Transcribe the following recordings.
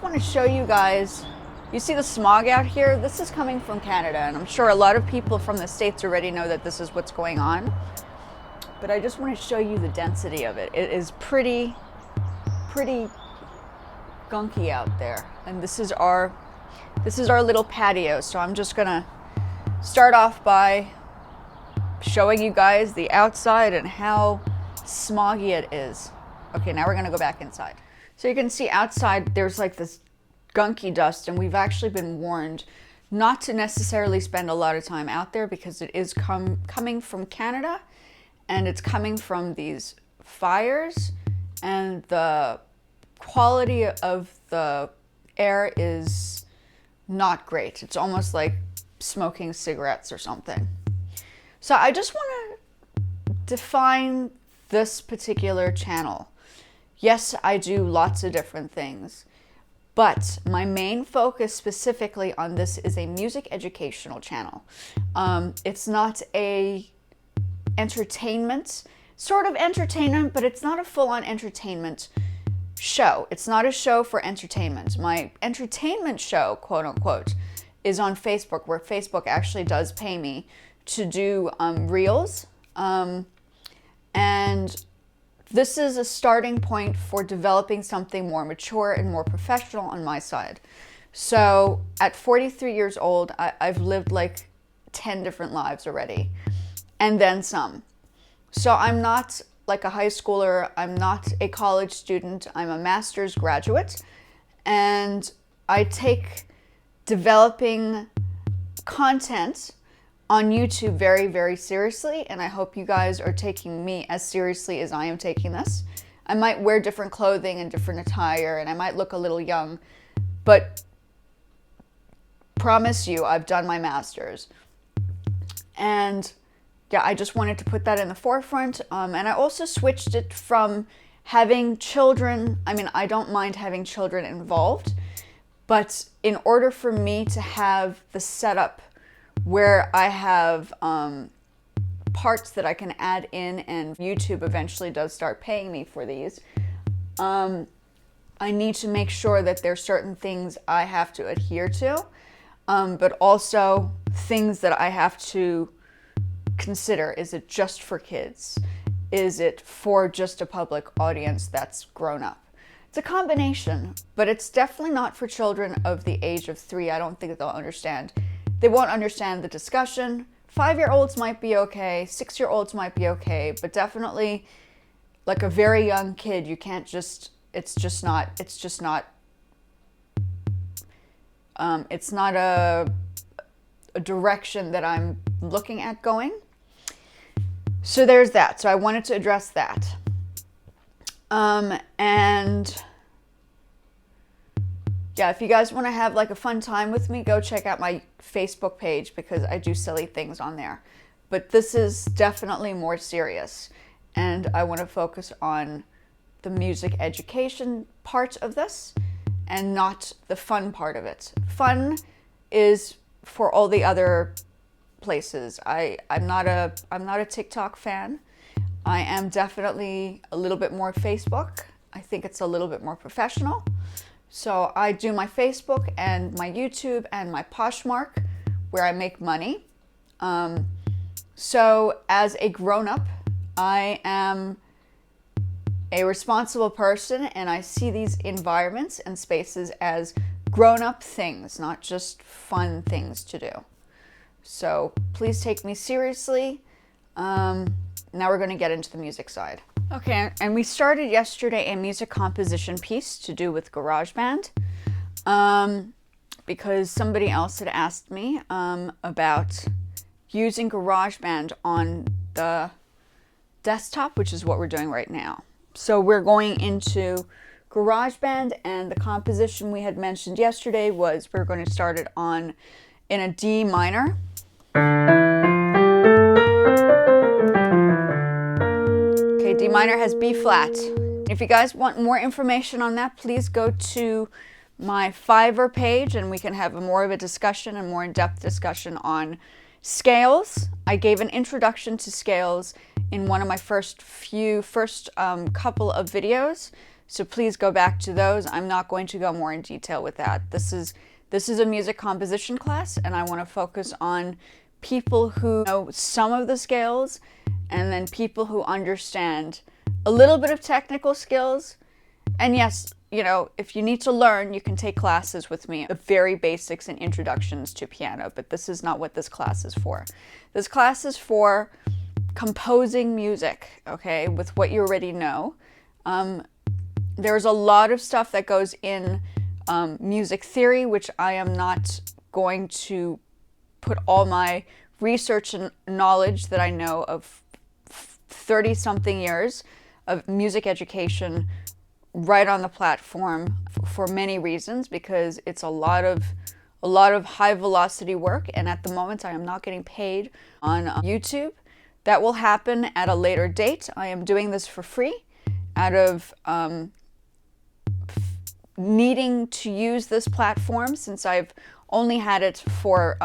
want to show you guys, you see the smog out here? This is coming from Canada, and I'm sure a lot of people from the States already know that this is what's going on. But I just want to show you the density of it. It is pretty gunky out there. And this is our little patio. So I'm just gonna start off by showing you guys the outside and how smoggy it is. Okay, now we're gonna go back inside. So you can see outside there's like this gunky dust, and we've actually been warned not to necessarily spend a lot of time out there because it is coming from Canada, and it's coming from these fires, and the quality of the air is not great. It's almost like smoking cigarettes or something. So I just want to define this particular channel. Yes, I do lots of different things, but my main focus specifically on this is a music educational channel. It's not a entertainment, sort of entertainment, but it's not a full-on entertainment show. It's not a show for entertainment. My entertainment show, quote unquote, is on Facebook, where Facebook actually does pay me to do reels. And this is a starting point for developing something more mature and more professional on my side. So at 43 years old, I've lived like 10 different lives already, and then some. So I'm not like a high schooler, I'm not a college student, I'm a master's graduate, and I take developing content on YouTube very, very seriously, and I hope you guys are taking me as seriously as I am taking this. I might wear different clothing and different attire, and I might look a little young, but promise you, I've done my master's. And yeah, I just wanted to put that in the forefront. And I also switched it from having children. I mean, I don't mind having children involved, but in order for me to have the setup where I have parts that I can add in, and YouTube eventually does start paying me for these, I need to make sure that there's certain things I have to adhere to, but also things that I have to consider. Is it just for kids? Is it for just a public audience that's grown up? It's a combination, but it's definitely not for children of the age of 3. I don't think they'll understand. They won't understand the discussion. 5-year-olds might be okay, 6-year-olds might be okay, but definitely like a very young kid, you can't just, it's not a direction that I'm looking at going. So there's that. So I wanted to address that. And yeah, if you guys want to have like a fun time with me, go check out my Facebook page because I do silly things on there. But this is definitely more serious, and I want to focus on the music education part of this and not the fun part of it. Fun is for all the other places. I'm not a TikTok fan. I am definitely a little bit more Facebook. I think it's a little bit more professional. So I do my Facebook and my YouTube and my Poshmark where I make money. So as a grown-up, I am a responsible person, and I see these environments and spaces as grown-up things, not just fun things to do. So please take me seriously. Now we're going to get into the music side. Okay, and we started yesterday a music composition piece to do with GarageBand, because somebody else had asked me about using GarageBand on the desktop, which is what we're doing right now. So we're going into GarageBand, and the composition we had mentioned yesterday was we're going to start it in a D minor. Okay, D minor has B flat. If you guys want more information on that, please go to my Fiverr page and we can have more of a discussion and more in-depth discussion on scales. I gave an introduction to scales in one of my first couple of videos. So please go back to those. I'm not going to go more in detail with that. This is a music composition class, and I want to focus on people who know some of the scales, and then people who understand a little bit of technical skills. And yes, you know, if you need to learn, you can take classes with me, the very basics and introductions to piano, but this is not what this class is for. This class is for composing music, okay, with what you already know. There's a lot of stuff that goes in music theory, which I am not going to put all my research and knowledge that I know of 30-something years of music education right on the platform for many reasons, because it's a lot of high velocity work, and at the moment I am not getting paid on YouTube. That will happen at a later date. I am doing this for free out of needing to use this platform, since I've only had it for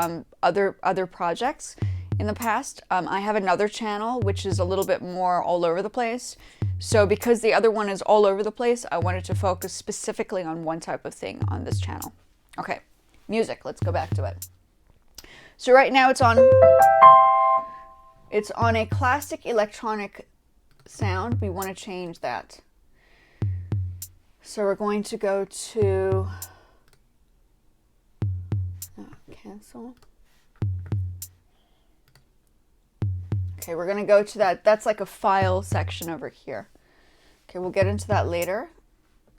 other projects in the past. I have another channel which is a little bit more all over the place. So because the other one is all over the place, I wanted to focus specifically on one type of thing on this channel. Okay, music, let's go back to it. So right now it's on a classic electronic sound. We want to change that. So we're going to go to cancel. Okay, we're going to go to that. That's like a file section over here. Okay, we'll get into that later.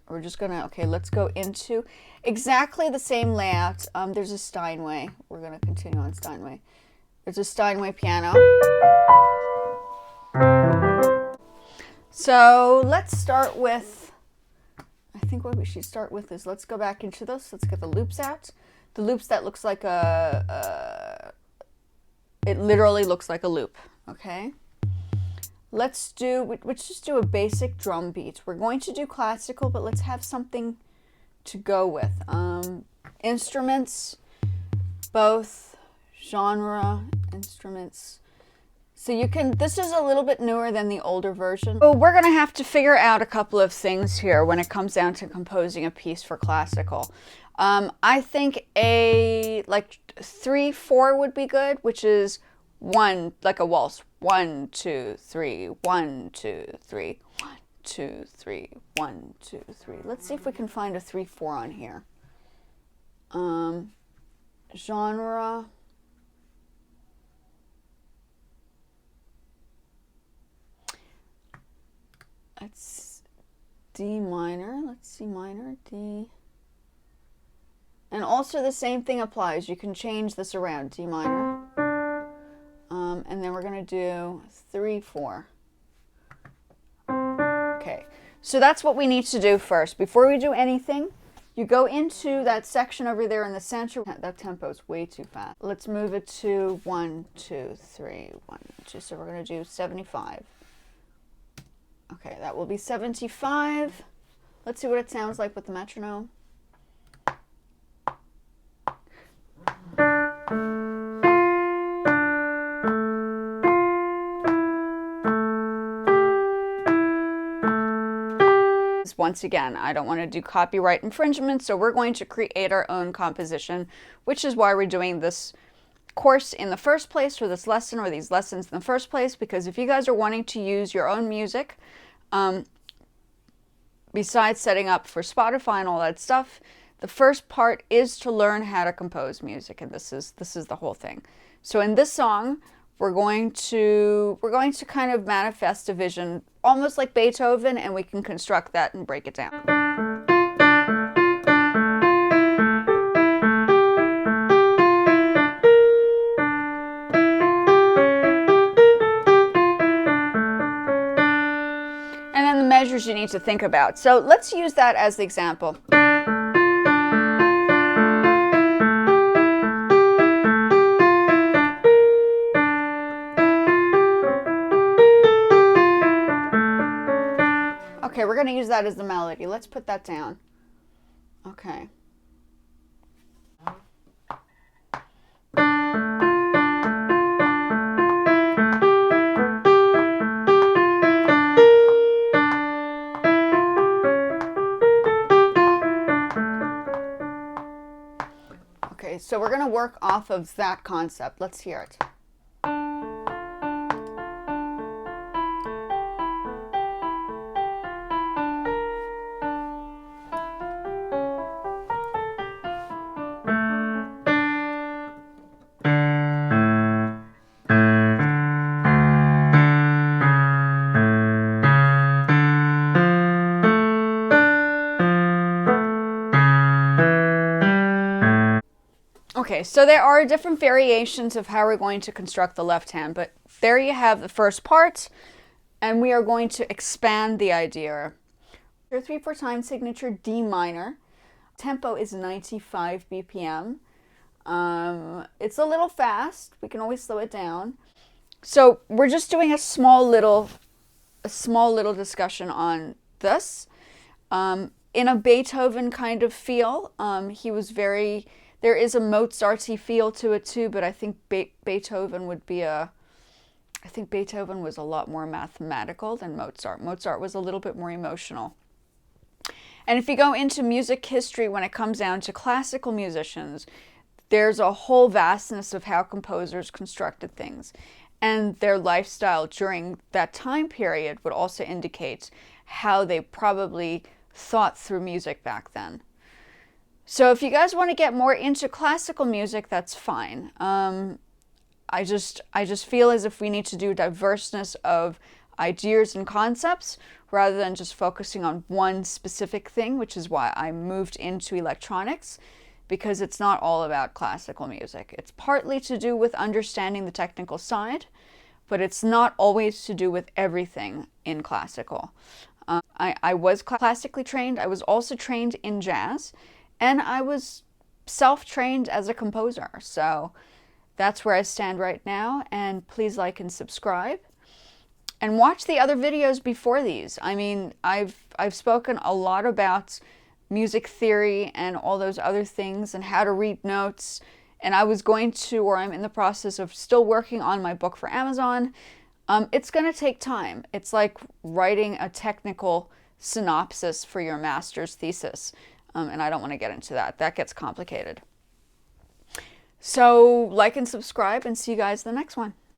We're just going to, okay, let's go into exactly the same layout. There's a Steinway. We're going to continue on Steinway. There's a Steinway piano. So let's start with, I think what we should start with is, let's go back into this. Let's get the loops out. The loops that looks like it literally looks like a loop. Okay, let's just do a basic drum beat. We're going to do classical, but let's have something to go with. Instruments, both genre instruments. So you can, this is a little bit newer than the older version. So we're gonna have to figure out a couple of things here when it comes down to composing a piece for classical. I think like 3/4 would be good, which is one, like a waltz. 1, 2, 3, 1, 2, 3, 1, 2, 3, 1, 2, 3. Let's see if we can find a 3/4 on here. Genre. It's D minor. Let's see, minor, D. And also the same thing applies. You can change this around, D minor. And then we're going to do 3/4. Okay, so that's what we need to do first. Before we do anything, you go into that section over there in the center. That tempo is way too fast. Let's move it to 1, 2, 3, 1, 2. So we're going to do 75. Okay, that will be 75. Let's see what it sounds like with the metronome. Once again, I don't want to do copyright infringement, so we're going to create our own composition, which is why we're doing this course in the first place, or this lesson, or these lessons in the first place, because if you guys are wanting to use your own music, besides setting up for Spotify and all that stuff, the first part is to learn how to compose music, and this is the whole thing. So in this song, we're going to kind of manifest a vision, almost like Beethoven, and we can construct that and break it down. And then the measures you need to think about. So let's use that as the example. Okay, we're going to use that as the melody. Let's put that down. Okay. Okay, so we're going to work off of that concept. Let's hear it. Okay, so there are different variations of how we're going to construct the left hand, but there you have the first part, and we are going to expand the idea. 3/4 time signature D minor. Tempo is 95 BPM. It's a little fast. We can always slow it down. So we're just doing a small little discussion on this. In a Beethoven kind of feel. He was very, there is a Mozarty feel to it too, but I think Beethoven would be I think Beethoven was a lot more mathematical than Mozart. Mozart was a little bit more emotional. And if you go into music history, when it comes down to classical musicians, there's a whole vastness of how composers constructed things. And their lifestyle during that time period would also indicate how they probably thought through music back then. So if you guys want to get more into classical music, that's fine. I just feel as if we need to do diverseness of ideas and concepts rather than just focusing on one specific thing, which is why I moved into electronics, because it's not all about classical music. It's partly to do with understanding the technical side, but it's not always to do with everything in classical. I was classically trained. I was also trained in jazz, and I was self-trained as a composer. So that's where I stand right now, and please like and subscribe. And watch the other videos before these. I mean, I've spoken a lot about music theory and all those other things and how to read notes. And I was going to, or I'm in the process of still working on my book for Amazon. It's going to take time. It's like writing a technical synopsis for your master's thesis. And I don't want to get into that. That gets complicated. So like and subscribe, and see you guys in the next one.